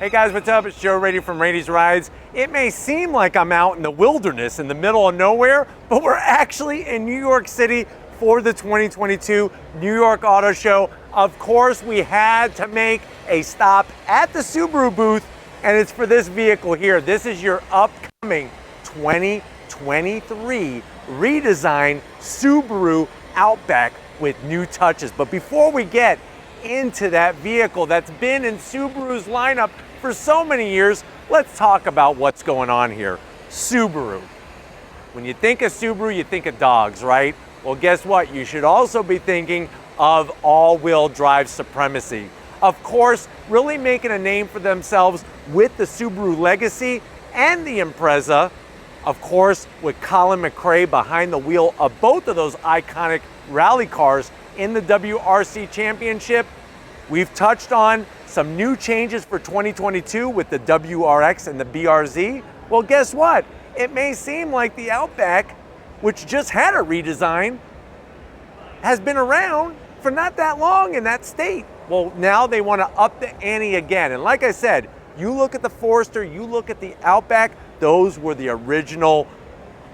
Hey guys, what's up? It's Joe Raiti from Raiti's Rides. It may seem like I'm out in the wilderness in the middle of nowhere, but we're actually in New York City for the 2022 New York Auto Show. Of course, we had to make a stop at the Subaru booth, and it's for this vehicle here. This is your upcoming 2023 redesigned Subaru Outback with new touches. But before we get into that vehicle that's been in Subaru's lineup for so many years, let's talk about what's going on here. Subaru. When you think of Subaru, you think of dogs, right? Well, guess what? You should also be thinking of all-wheel drive supremacy. Of course, really making a name for themselves with the Subaru Legacy and the Impreza. Of course, with Colin McRae behind the wheel of both of those iconic rally cars in the WRC Championship. We've touched on some new changes for 2022 with the WRX and the BRZ. Well, guess what? It may seem like the Outback, which just had a redesign, has been around for not that long in that state. Well, now they want to up the ante again. And like I said, you look at the Forester, you look at the Outback, those were the original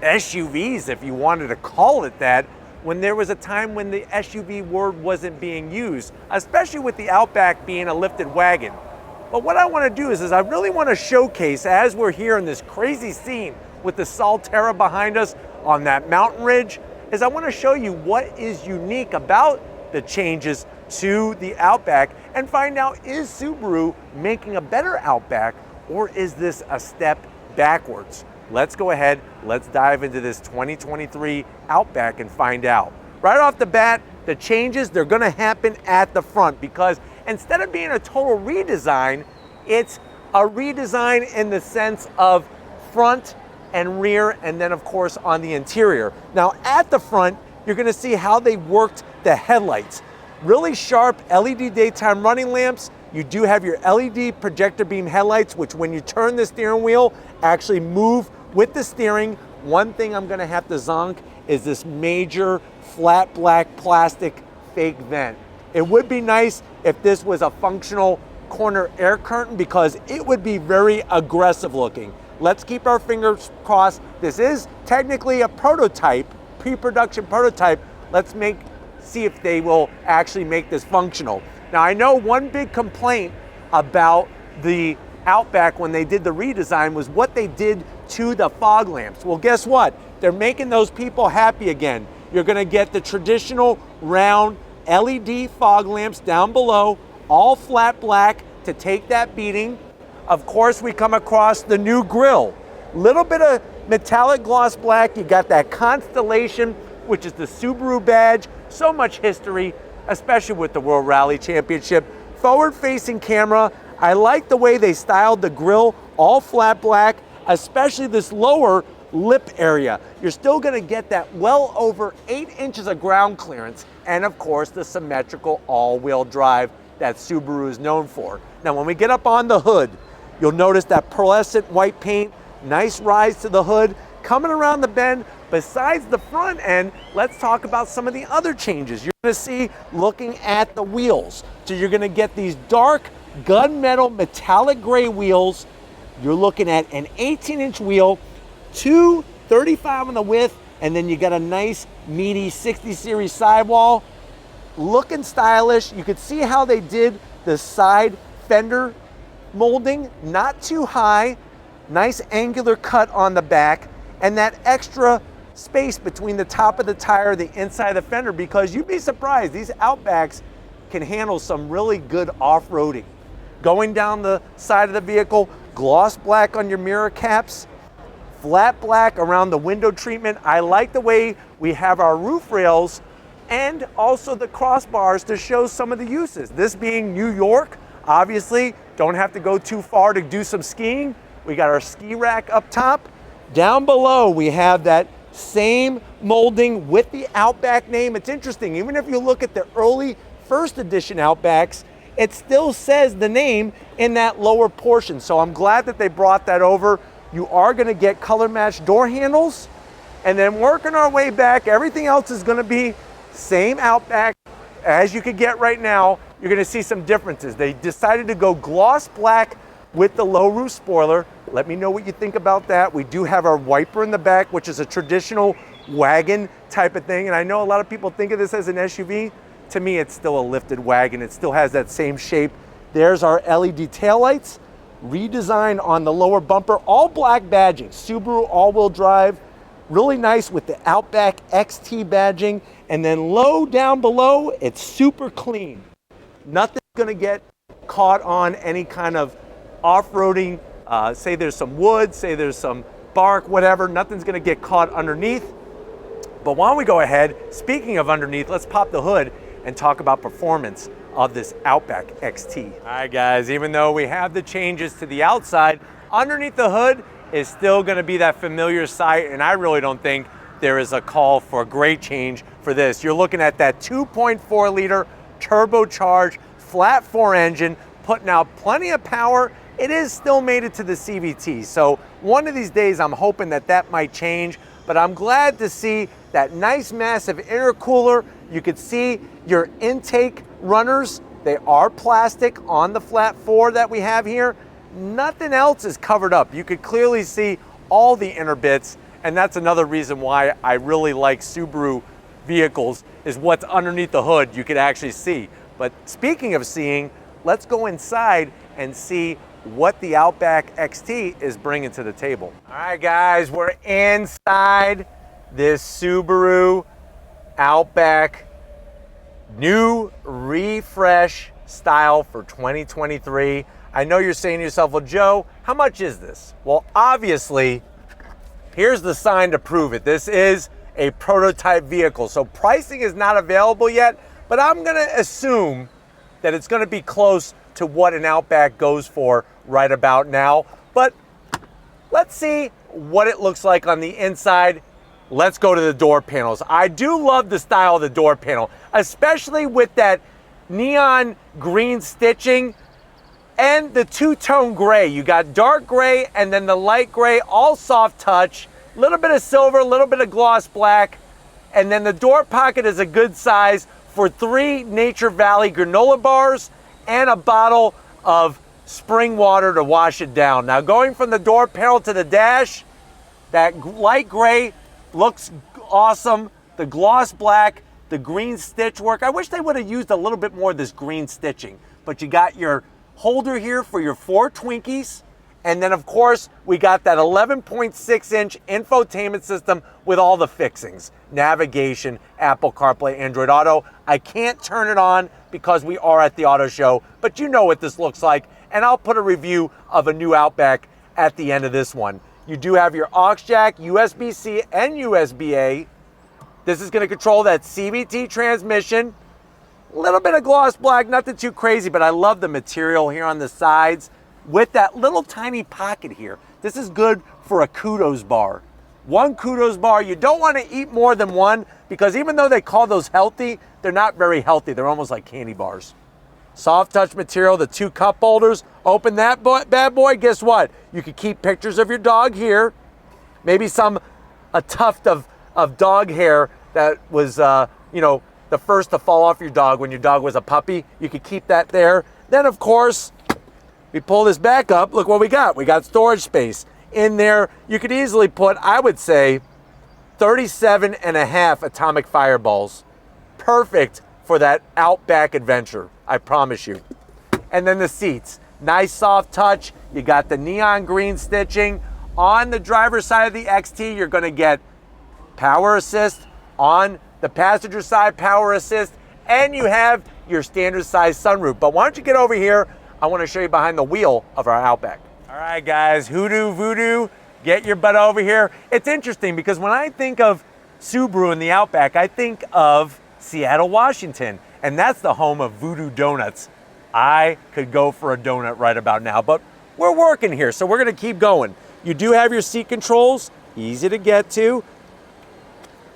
SUVs, if you wanted to call it that, when there was a time when the SUV word wasn't being used, especially with the Outback being a lifted wagon. But what I want to do is I really want to showcase, as we're here in this crazy scene with the Solterra behind us on that mountain ridge, is I want to show you what is unique about the changes to the Outback and find out, is Subaru making a better Outback, or is this a step backwards? Let's go ahead, let's dive into this 2023 Outback and find out. Right off the bat, the changes, they're gonna happen at the front, because instead of being a total redesign, it's a redesign in the sense of front and rear, and then of course on the interior. Now at the front, you're gonna see how they worked the headlights. Really sharp LED daytime running lamps. You do have your LED projector beam headlights, which when you turn the steering wheel, actually move with the steering. One thing I'm gonna have to zonk is this major flat black plastic fake vent. It would be nice if this was a functional corner air curtain, because it would be very aggressive looking. Let's keep our fingers crossed. This is technically a prototype, pre-production prototype. Let's see if they will actually make this functional. Now, I know one big complaint about the Outback when they did the redesign was what they did to the fog lamps. Well, guess what? They're making those people happy again. You're gonna get the traditional round LED fog lamps down below, all flat black to take that beating. Of course, we come across the new grille. Little bit of metallic gloss black. You got that Constellation, which is the Subaru badge. So much history, especially with the World Rally Championship. Forward-facing camera. I like the way they styled the grille, all flat black, especially this lower lip area. You're still gonna get that well over 8 inches of ground clearance, and of course the symmetrical all-wheel drive that Subaru is known for. Now when we get up on the hood, you'll notice that pearlescent white paint, nice rise to the hood. Coming around the bend, besides the front end, let's talk about some of the other changes. You're gonna see looking at the wheels. So you're gonna get these dark gunmetal metallic gray wheels. You're looking at an 18-inch wheel, 235 on the width, and then you got a nice meaty 60 series sidewall. Looking stylish. You could see how they did the side fender molding, not too high, nice angular cut on the back, and that extra space between the top of the tire, the inside of the fender, because you'd be surprised, these Outbacks can handle some really good off-roading. Going down the side of the vehicle, gloss black on your mirror caps, flat black around the window treatment. I like the way we have our roof rails and also the crossbars to show some of the uses. This being New York, obviously, don't have to go too far to do some skiing. We got our ski rack up top. Down below, we have that same molding with the Outback name. It's interesting, even if you look at the early first edition Outbacks, it still says the name in that lower portion. So I'm glad that they brought that over. You are gonna get color matched door handles, and then working our way back, everything else is gonna be same Outback as you could get right now. You're gonna see some differences. They decided to go gloss black with the low roof spoiler. Let me know what you think about that. We do have our wiper in the back, which is a traditional wagon type of thing. And I know a lot of people think of this as an SUV. To me, it's still a lifted wagon. It still has that same shape. There's our LED taillights, redesigned on the lower bumper, all black badging, Subaru all-wheel drive, really nice with the Outback XT badging. And then low down below, it's super clean. Nothing's gonna get caught on any kind of off-roading, say there's some wood, say there's some bark, whatever, nothing's gonna get caught underneath. But why don't we go ahead, speaking of underneath, let's pop the hood and talk about performance of this Outback XT. All right guys, even though we have the changes to the outside, underneath the hood is still gonna be that familiar sight, and I really don't think there is a call for a great change for this. You're looking at that 2.4 liter turbocharged flat 4 engine, putting out plenty of power. It is still made it to the CVT, so one of these days I'm hoping that that might change, but I'm glad to see that nice massive intercooler. You could see your intake runners. They are plastic on the flat 4 that we have here. Nothing else is covered up. You could clearly see all the inner bits, and that's another reason why I really like Subaru vehicles, is what's underneath the hood you could actually see. But speaking of seeing, let's go inside and see what the Outback XT is bringing to the table. All right guys, we're inside this Subaru Outback new refresh style for 2023. I know you're saying to yourself, well Joe, how much is this? Well, obviously, here's the sign to prove it. This is a prototype vehicle, so pricing is not available yet, but I'm gonna assume that it's gonna be close to what an Outback goes for right about now. But let's see what it looks like on the inside. Let's go to the door panels. I do love the style of the door panel, especially with that neon green stitching and the two-tone gray. You got dark gray and then the light gray, all soft touch, a little bit of silver, a little bit of gloss black, and then the door pocket is a good size for 3 Nature Valley granola bars and a bottle of spring water to wash it down. Now going from the door panel to the dash, that light gray looks awesome. The gloss black, the green stitch work. I wish they would have used a little bit more of this green stitching, but you got your holder here for your 4 Twinkies. And then of course, we got that 11.6-inch infotainment system with all the fixings. Navigation, Apple CarPlay, Android Auto. I can't turn it on because we are at the auto show, but you know what this looks like. And I'll put a review of a new Outback at the end of this one. You do have your aux jack, USB-C and USB-A. This is gonna control that CVT transmission. A little bit of gloss black, nothing too crazy, but I love the material here on the sides with that little tiny pocket here. This is good for a kudos bar. 1 kudos bar, you don't wanna eat more than 1 because even though they call those healthy, they're not very healthy. They're almost like candy bars. Soft touch material, the 2 cup holders. Open that bad boy, guess what? You could keep pictures of your dog here. Maybe a tuft of dog hair that was, you know, the first to fall off your dog when your dog was a puppy. You could keep that there. Then of course, we pull this back up, look what we got. We got storage space. In there, you could easily put, I would say, 37.5 atomic fireballs. Perfect for that Outback adventure, I promise you. And then the seats, nice soft touch. You got the neon green stitching. On the driver's side of the XT, you're gonna get power assist. On the passenger side, power assist. And you have your standard size sunroof. But why don't you get over here? I wanna show you behind the wheel of our Outback. All right guys, hoodoo voodoo, get your butt over here. It's interesting because when I think of Subaru and the Outback, I think of Seattle, Washington, and that's the home of Voodoo Donuts. I could go for a donut right about now, but we're working here, so we're gonna keep going. You do have your seat controls, easy to get to.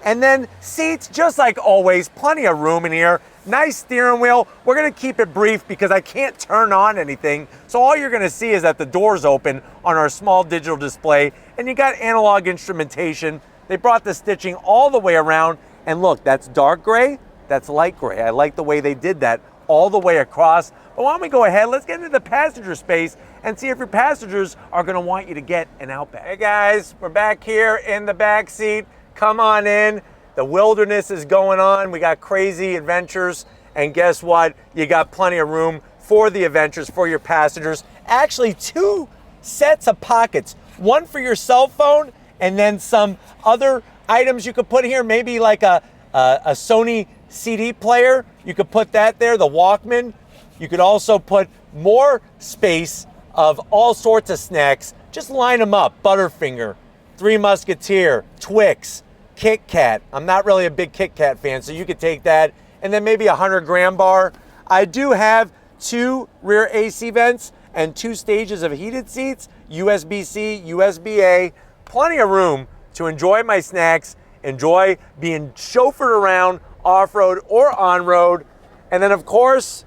And then seats, just like always, plenty of room in here. Nice steering wheel. We're gonna keep it brief because I can't turn on anything. So all you're gonna see is that the door's open on our small digital display, and you got analog instrumentation. They brought the stitching all the way around. And look, that's dark gray, that's light gray. I like the way they did that all the way across. But why don't we go ahead, let's get into the passenger space and see if your passengers are gonna want you to get an Outback. Hey guys, we're back here in the back seat. Come on in. The wilderness is going on. We got crazy adventures. And guess what? You got plenty of room for the adventures for your passengers. Actually, 2 sets of pockets. One for your cell phone and then some other items you could put here. Maybe like a Sony CD player. You could put that there, the Walkman. You could also put more space of all sorts of snacks. Just line them up. Butterfinger, Three Musketeer, Twix, Kit Kat. I'm not really a big Kit Kat fan, so you could take that. And then maybe a 100-gram bar. I do have 2 rear AC vents and 2 stages of heated seats, USB-C, USB-A. Plenty of room to enjoy my snacks, enjoy being chauffeured around off-road or on-road. And then of course,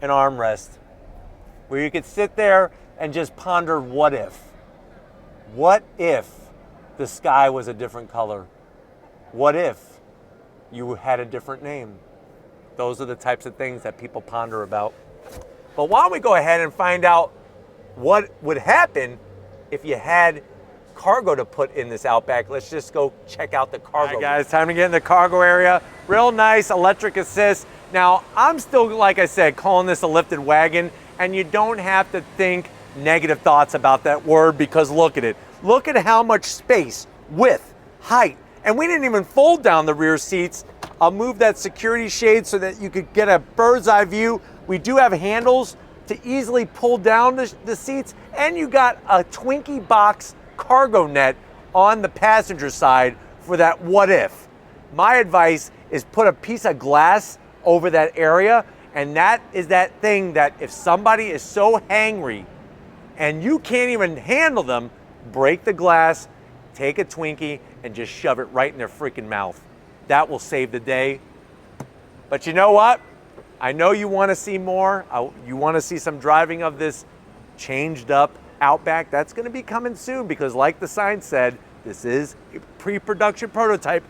an armrest where you could sit there and just ponder what if. What if the sky was a different color? What if you had a different name? Those are the types of things that people ponder about. But why don't we go ahead and find out what would happen if you had cargo to put in this Outback. Let's just go check out the cargo. All right, guys, time to get in the cargo area. Real nice electric assist. Now, I'm still, like I said, calling this a lifted wagon, and you don't have to think negative thoughts about that word because look at it. Look at how much space, width, height, and we didn't even fold down the rear seats. I'll move that security shade so that you could get a bird's eye view. We do have handles to easily pull down the seats, and you got a Twinkie box cargo net on the passenger side for that what if. My advice is put a piece of glass over that area, and that is that thing that if somebody is so hangry and you can't even handle them, break the glass, take a Twinkie, and just shove it right in their freaking mouth. That will save the day. But you know what? I know you want to see more. You want to see some driving of this changed up Outback. That's going to be coming soon because like the sign said, this is a pre-production prototype.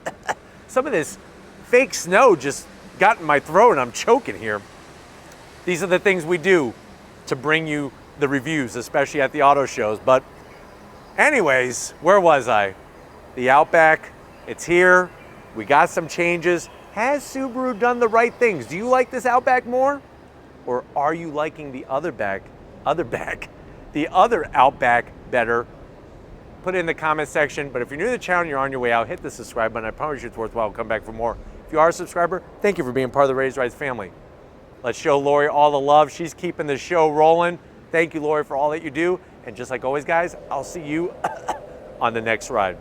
Some of this fake snow just got in my throat and I'm choking here. These are the things we do to bring you the reviews, especially at the auto shows. But anyways, where was I? The Outback, it's here. We got some changes. Has Subaru done the right things? Do you like this Outback more? Or are you liking the other Outback better? Put it in the comment section. But if you're new to the channel, you're on your way out, hit the subscribe button. I promise you it's worthwhile. Come back for more. If you are a subscriber, thank you for being part of the Raised Rides family. Let's show Lori all the love. She's keeping the show rolling. Thank you, Lori, for all that you do. And just like always, guys, I'll see you on the next ride.